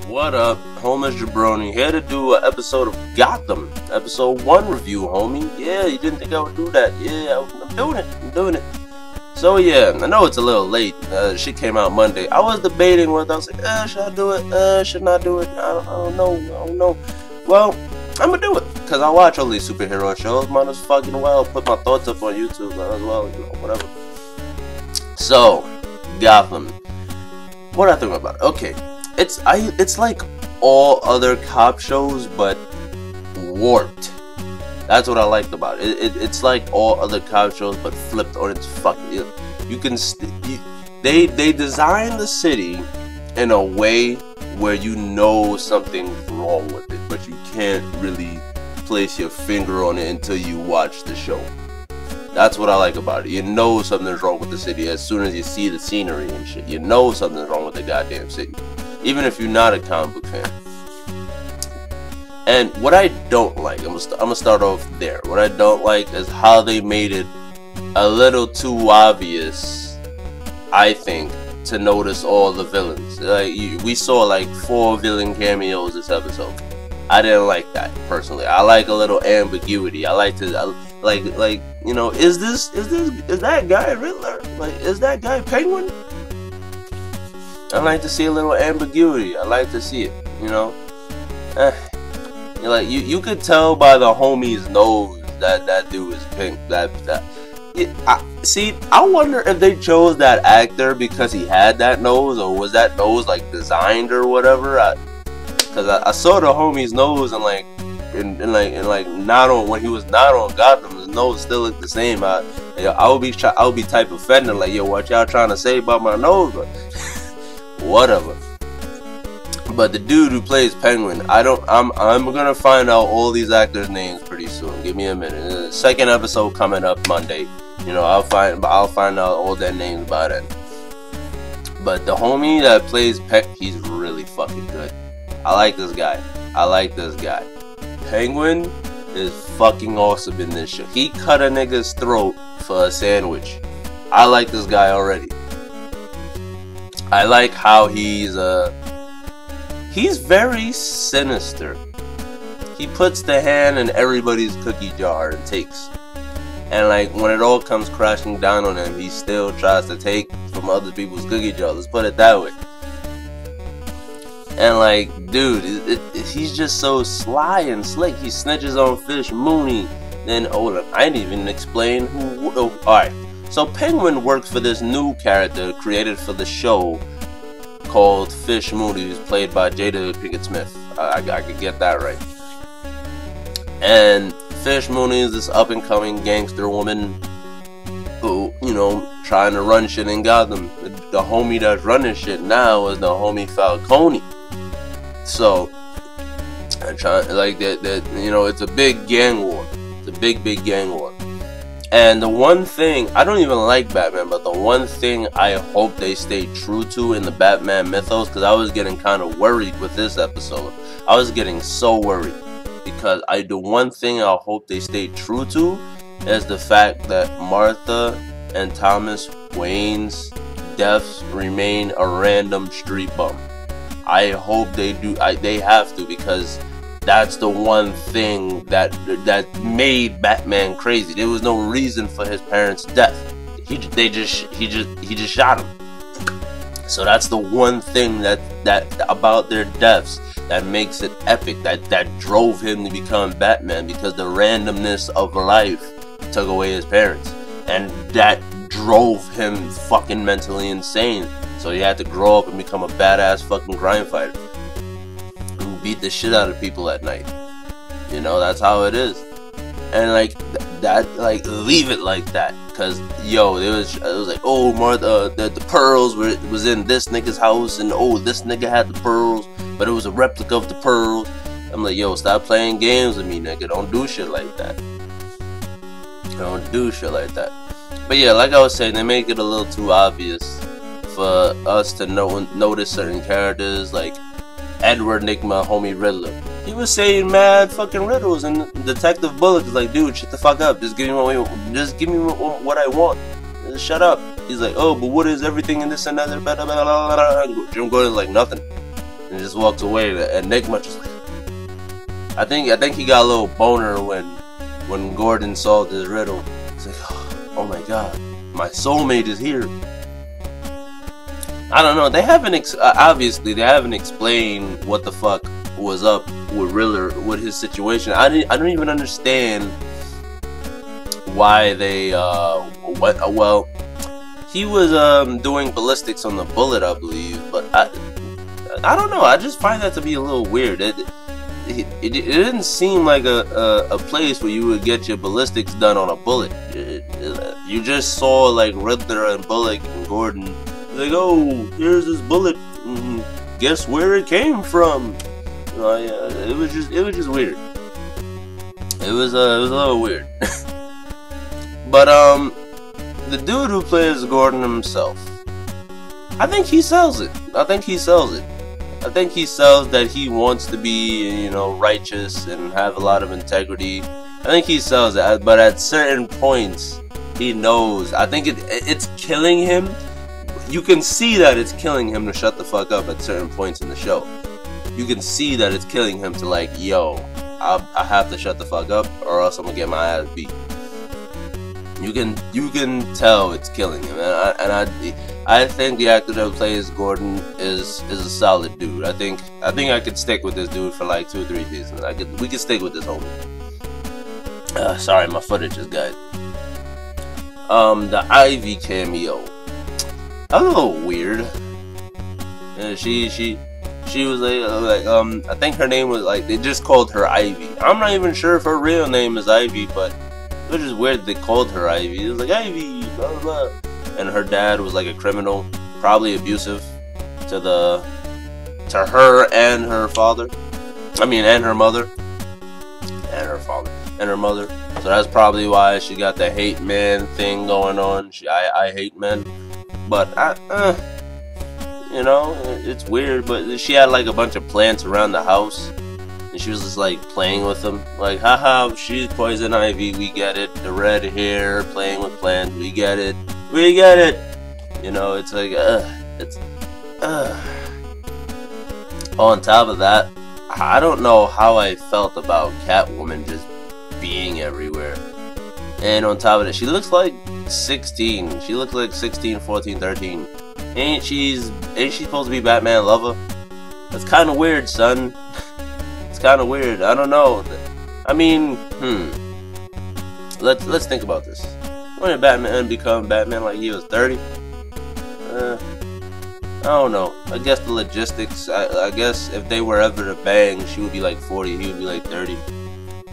What up, homies Jabroni, here to do an episode of Gotham, episode 1 review, homie. Yeah, you didn't think I would do that. Yeah, I'm doing it. So yeah, I know it's a little late. Shit came out Monday. I was debating whether I was like, should I do it? Should not do it? I don't know. Well, I'm gonna do it, because I watch all these superhero shows. Might as fucking well put my thoughts up on YouTube as well, whatever. So, Gotham. What I think about it? Okay. It's like all other cop shows, but warped. That's what I liked about it. It's like all other cop shows, but flipped on its fucking. They designed the city in a way where you know something's wrong with it, but you can't really place your finger on it until you watch the show. That's what I like about it. You know something's wrong with the city as soon as you see the scenery and shit. You know something's wrong with the goddamn city, even if you're not a comic book fan. And what I don't like, I'm gonna start off there. What I don't like is how they made it a little too obvious, I think, to notice all the villains. Like we saw like 4 villain cameos this episode. I didn't like that personally. I like a little ambiguity. I like to like you know, is that guy Riddler? Like, is that guy Penguin? I like to see a little ambiguity. I like to see it, you know. Like you could tell by the homie's nose that dude is pink. I wonder if they chose that actor because he had that nose, or was that nose like designed or whatever? Because I saw the homie's nose and like not on when he was not on Gotham, his nose still looked the same. I would be type offended, like, yo, what y'all trying to say about my nose? But whatever. But the dude who plays Penguin, I'm gonna find out all these actors' names pretty soon. Give me a minute. The second episode coming up Monday. You know, I'll find out all their names by then. But the homie that plays Peck, he's really fucking good. I like this guy. Penguin is fucking awesome in this show. He cut a nigga's throat for a sandwich. I like this guy already. I like how he's very sinister. He puts the hand in everybody's cookie jar and takes. And like when it all comes crashing down on him, he still tries to take from other people's cookie jar. Let's put it that way. And like, dude, he's just so sly and slick. He snitches on Fish Mooney. Then, hold on, I didn't even explain who. Oh, alright. So Penguin works for this new character created for the show called Fish Mooney, who's played by Jada Pinkett Smith. I could get that right. And Fish Mooney is this up-and-coming gangster woman who, you know, trying to run shit in Gotham. The homie that's running shit now is the homie Falcone. So, I'm trying, like, that, you know, it's a big gang war. It's a big gang war. And the one thing, I don't even like Batman, but the one thing I hope they stay true to in the Batman mythos, because I was getting kind of worried with this episode. I was getting so worried. Because the one thing I hope they stay true to is the fact that Martha and Thomas Wayne's deaths remain a random street bum. I hope they do. They have to, because that's the one thing that made Batman crazy. There was no reason for his parents' death. He just shot him. So that's the one thing that about their deaths that makes it epic. That drove him to become Batman, because the randomness of life took away his parents, and that drove him fucking mentally insane. So he had to grow up and become a badass fucking crime fighter who beat the shit out of people at night. You know, that's how it is. And like leave it like that, cause yo, it was like, oh, Martha, the pearls was in this nigga's house, and oh, this nigga had the pearls, but it was a replica of the pearls. I'm like, yo, stop playing games with me, nigga. Don't do shit like that. Don't do shit like that. But yeah, like I was saying, they make it a little too obvious for us to notice certain characters, like Edward Nygma, homie Riddler. He was saying mad fucking riddles, and Detective Bullock is like, dude, shut the fuck up. Just give me what I want. Just shut up. He's like, oh, but what is everything in this and that? Jim Gordon's like, nothing. and just walks away. And Enigma just like, I think he got a little boner when Gordon solved his riddle. He's like, oh my god, my soulmate is here. I don't know. They haven't obviously they haven't explained what the fuck was up with Riddler, with his situation. I don't even understand why they well, he was doing ballistics on the bullet, I believe, but I don't know. I just find that to be a little weird. It didn't seem like a place where you would get your ballistics done on a bullet. You just saw like Riddler and Bullock and Gordon like, oh, here's this bullet. Guess where it came from? Yeah, it was just weird. It was a little weird. But the dude who plays Gordon himself, I think he sells it. I think he sells that he wants to be, you know, righteous and have a lot of integrity. I think he sells it, but at certain points, he knows. I think it's killing him. You can see that it's killing him to shut the fuck up at certain points in the show. You can see that it's killing him to like, yo, I have to shut the fuck up or else I'm gonna get my ass beat. You can tell it's killing him, and I think the actor that plays Gordon is a solid dude. I think I could stick with this dude for like 2 or 3 seasons. We could stick with this homie. Sorry, my footage just died. The Ivy cameo, that was a little weird. She was like I think her name was like, they just called her Ivy. I'm not even sure if her real name is Ivy, but it was just weird they called her Ivy. It was like, Ivy, blah blah blah. And her dad was like a criminal, probably abusive to her and her father. I mean, and her mother. And her father. And her mother. So that's probably why she got the hate man thing going on. I hate men. But you know, it's weird. But she had like a bunch of plants around the house. And she was just like playing with them, like, haha, she's Poison Ivy, we get it. The red hair, playing with plants, we get it. We get it. You know, it's like, on top of that, I don't know how I felt about Catwoman just being everywhere. And on top of that, she looks like 16. She looks like 16, 14, 13. Ain't she supposed to be Batman lover? That's kind of weird, son. It's kind of weird. I don't know. I mean, let's think about this. When did Batman become Batman? Like he was 30? I don't know. I guess the logistics. I guess if they were ever to bang, she would be like 40. He would be like 30.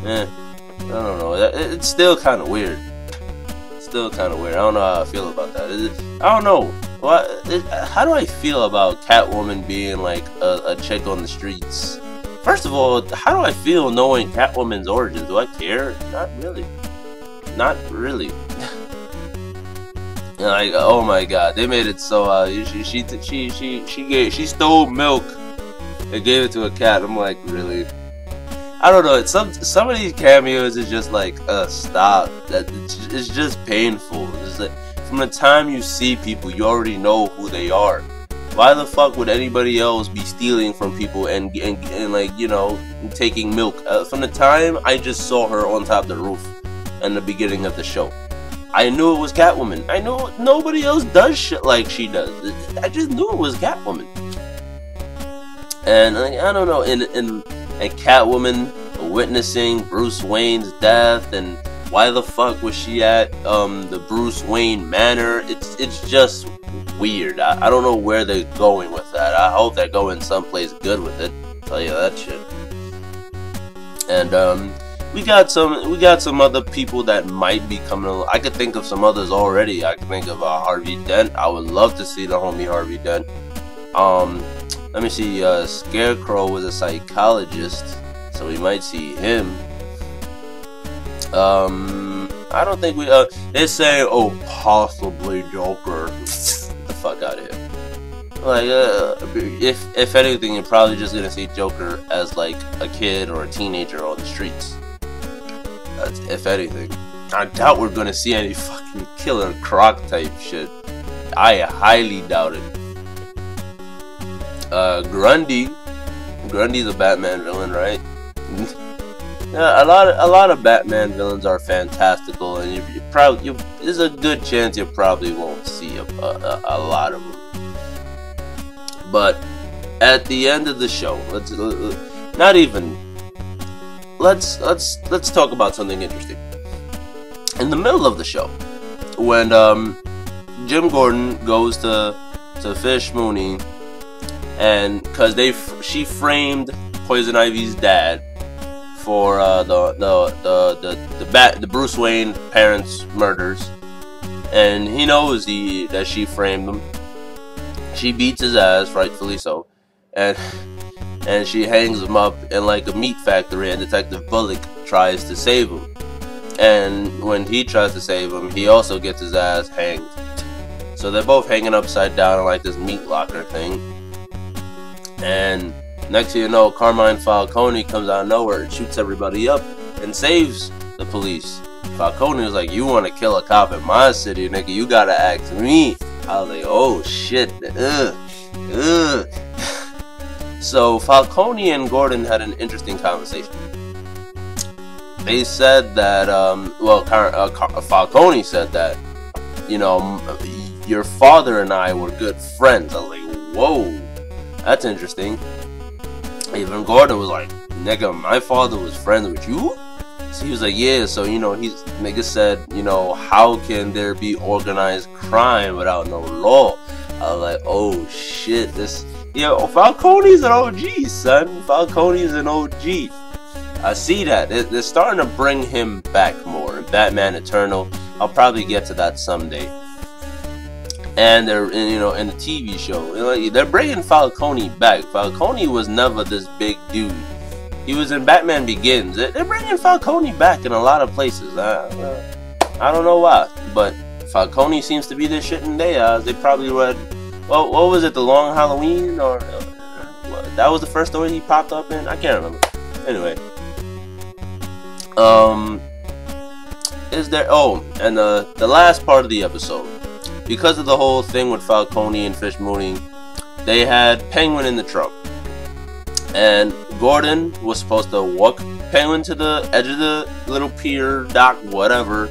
I don't know. It's still kind of weird. Still kind of weird. I don't know how I feel about that. I don't know. How do I feel about Catwoman being like a chick on the streets? First of all, how do I feel knowing Catwoman's origins? Do I care? Not really. Not really. Like, oh my god, they made it so she stole milk and gave it to a cat. I'm like, really? I don't know. It's some of these cameos is just like, stop. It's just painful. It's like, from the time you see people, you already know who they are. Why the fuck would anybody else be stealing from people and like, you know, taking milk? From the time I just saw her on top of the roof in the beginning of the show, I knew it was Catwoman. I knew nobody else does shit like she does. I just knew it was Catwoman. And like, I don't know, and Catwoman witnessing Bruce Wayne's death, and why the fuck was she at the Bruce Wayne manor? It's just weird. I don't know where they're going with that. I hope they're going someplace good with it. I'll tell you that shit. And we got some other people that might be coming along. I could think of some others already. I could think of Harvey Dent. I would love to see the homie Harvey Dent. Let me see. Scarecrow was a psychologist, so we might see him. I don't think we. They're saying, oh, possibly Joker. Get the fuck out of here. Like, if anything, you're probably just gonna see Joker as like a kid or a teenager on the streets. That's if anything. I doubt we're gonna see any fucking Killer Croc type shit. I highly doubt it. Grundy Grundy's a Batman villain, right? Yeah, a lot of Batman villains are fantastical, and there's a good chance you probably won't see a lot of them. But at the end of the show, let's talk about something interesting. In the middle of the show, when Jim Gordon goes to Fish Mooney, and because she framed Poison Ivy's dad for the Bruce Wayne parents' murders, and he knows that she framed them. She beats his ass, rightfully so, and she hangs him up in like a meat factory, and Detective Bullock tries to save him. And when he tries to save him, he also gets his ass hanged. So they're both hanging upside down in like this meat locker thing. And next thing you know, Carmine Falcone comes out of nowhere and shoots everybody up and saves the police. Falcone was like, "You want to kill a cop in my city, nigga? You gotta ask me." I was like, "Oh shit, So Falcone and Gordon had an interesting conversation. They said that, Falcone said that, your father and I were good friends. I was like, whoa, that's interesting. Even Gordon was like, nigga, my father was friends with you? So he was like, yeah, so, nigga said, how can there be organized crime without no law? I was like, oh shit, Falcone's an OG, son. Falcone's an OG. I see that. They're starting to bring him back more. In Batman Eternal, I'll probably get to that someday. And they're, in the TV show, they're bringing Falcone back. Falcone was never this big dude. He was in Batman Begins. They're bringing Falcone back in a lot of places. I don't know why, but Falcone seems to be this shit in their eyes. They probably read, what was it, The Long Halloween, or that was the first story he popped up in? I can't remember. Anyway. And the last part of the episode, because of the whole thing with Falcone and Fish Mooney, they had Penguin in the trunk, and Gordon was supposed to walk Penguin to the edge of the little pier, dock, whatever,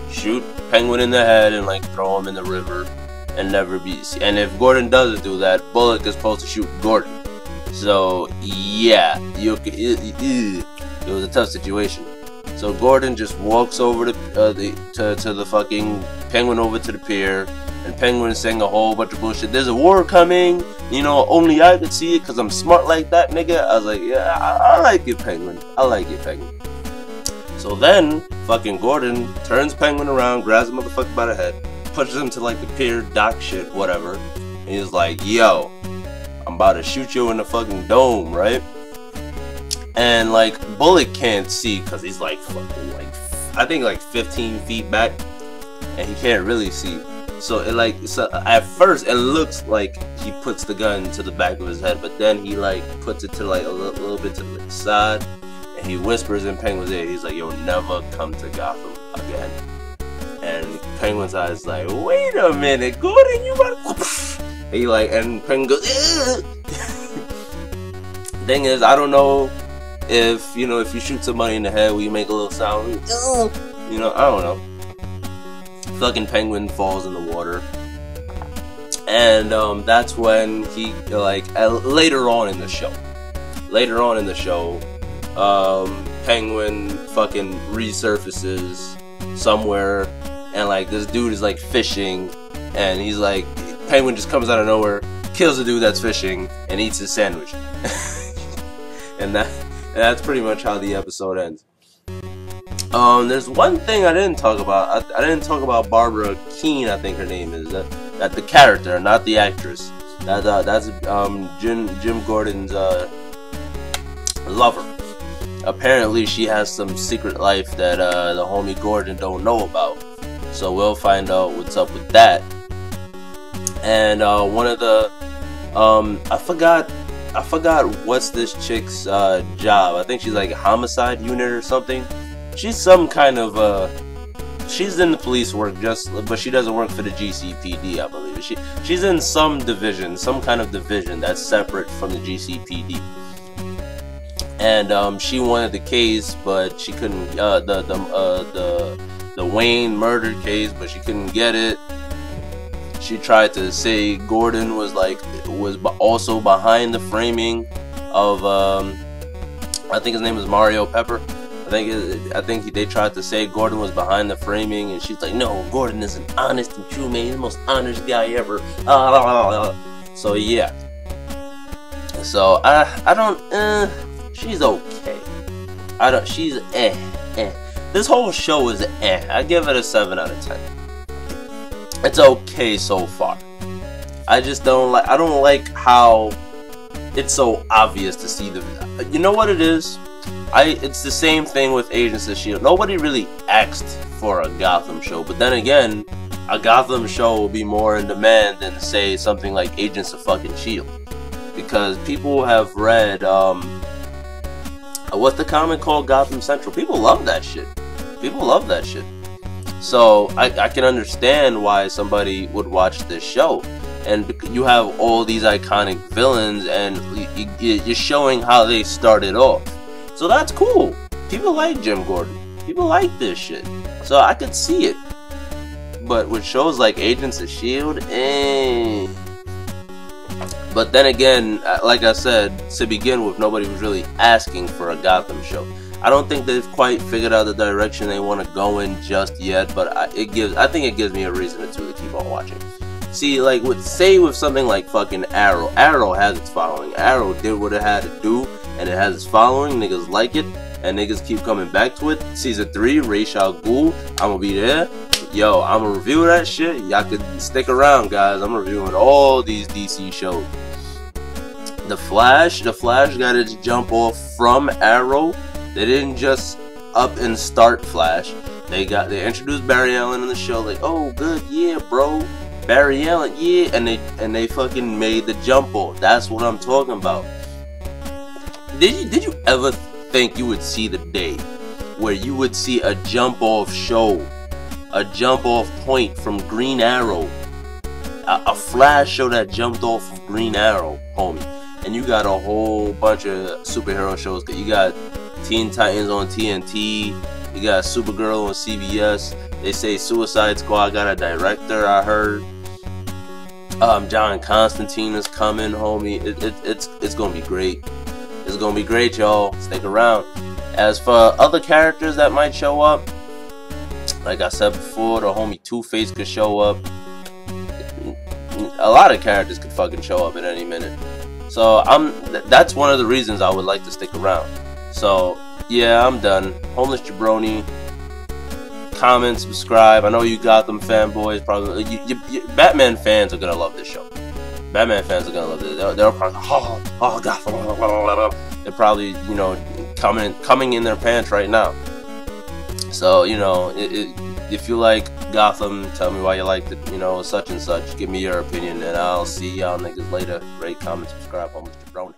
shoot Penguin in the head and like throw him in the river and never be seen. And if Gordon doesn't do that, Bullock is supposed to shoot Gordon. So yeah, it was a tough situation. So Gordon just walks over to the fucking Penguin over to the pier, and Penguin saying a whole bunch of bullshit. There's a war coming, only I could see it because I'm smart like that, nigga. I was like, yeah, I like it, Penguin. I like it, Penguin. So then, fucking Gordon turns Penguin around, grabs the motherfucker by the head, pushes him to like the pier, dock shit, whatever. And he's like, yo, I'm about to shoot you in the fucking dome, right? And like Bullock can't see because he's like fucking I think like 15 feet back, and he can't really see. So at first it looks like he puts the gun to the back of his head, but then he like puts it to like a little bit to the side, and he whispers in Penguin's ear. He's like, "You'll never come to Gotham again." And Penguin's eyes like, "Wait a minute, Gordon, you about?" And Penguin goes, Thing is, I don't know if if you shoot somebody in the head, will you make a little sound? I don't know. Fucking Penguin falls in the water, and that's when he later on in the show, Penguin fucking resurfaces somewhere, and like this dude is like fishing, and he's like, Penguin just comes out of nowhere, kills the dude that's fishing, and eats his sandwich. And that's pretty much how the episode ends. There's one thing I didn't talk about. I didn't talk about Barbara Keene, I think her name is. That the character, not the actress. That's Jim Gordon's lover. Apparently, she has some secret life that the homie Gordon don't know about. So we'll find out what's up with that. And one of the I forgot what's this chick's job. I think she's like a homicide unit or something. She's some kind of she's in the police work, but she doesn't work for the GCPD, I believe. She's in some division, some kind of division that's separate from the GCPD. and she wanted the case, but she couldn't. The Wayne murder case, but she couldn't get it. She tried to say Gordon was also behind the framing of I think his name is Mario Pepper. I think they tried to say Gordon was behind the framing, and she's like, no, Gordon is an honest and true man. He's the most honest guy ever. So yeah. So I don't. She's okay. She's eh. This whole show is eh. I give it a 7 out of 10. It's okay so far. I just don't like. I don't like how it's so obvious to see the. You know what it is? It's the same thing with Agents of S.H.I.E.L.D. Nobody really asked for a Gotham show, but then again, a Gotham show will be more in demand than, say, something like Agents of fucking S.H.I.E.L.D. Because people have read, what's the comic called, Gotham Central? People love that shit. People love that shit. So, I can understand why somebody would watch this show. And you have all these iconic villains, and you're showing how they started off. So that's cool. People like Jim Gordon. People like this shit. So I could see it. But with shows like Agents of S.H.I.E.L.D., But then again, like I said, to begin with, nobody was really asking for a Gotham show. I don't think they've quite figured out the direction they want to go in just yet, but I think it gives me a reason to keep on watching. See, like with something like fucking Arrow. Arrow has its following. Arrow did what it had to do, and it has its following. Niggas like it, and niggas keep coming back to it. Season 3, Ra's al Ghul, I'm gonna be there. Yo, I'm gonna review that shit. Y'all could stick around, guys. I'm reviewing all these DC shows. The Flash got its jump off from Arrow. They didn't just up and start Flash. They introduced Barry Allen in the show, like, oh good, yeah, bro. Barry Allen, yeah, and they fucking made the jump off. That's what I'm talking about. Did you ever think you would see the day where you would see a jump off show, a jump off point from Green Arrow, a Flash show that jumped off of Green Arrow, homie? And you got a whole bunch of superhero shows. You got Teen Titans on TNT. You got Supergirl on CBS. They say Suicide Squad got a director, I heard. John Constantine is coming, homie. It's gonna be great. It's gonna be great, y'all. Stick around. As for other characters that might show up, like I said before, the homie Two-Face could show up. A lot of characters could fucking show up at any minute. So that's one of the reasons I would like to stick around. So yeah, I'm done. Homeless Jabroni. Comment, subscribe. I know you Gotham fanboys probably. Batman fans are gonna love this show. Batman fans are gonna love this. They're probably Gotham. They're probably, you know, coming in their pants right now. So, you know, if you like Gotham, tell me why you liked it. You know, such and such. Give me your opinion, and I'll see y'all niggas later. Rate, comment, subscribe. Homeless Jabroni.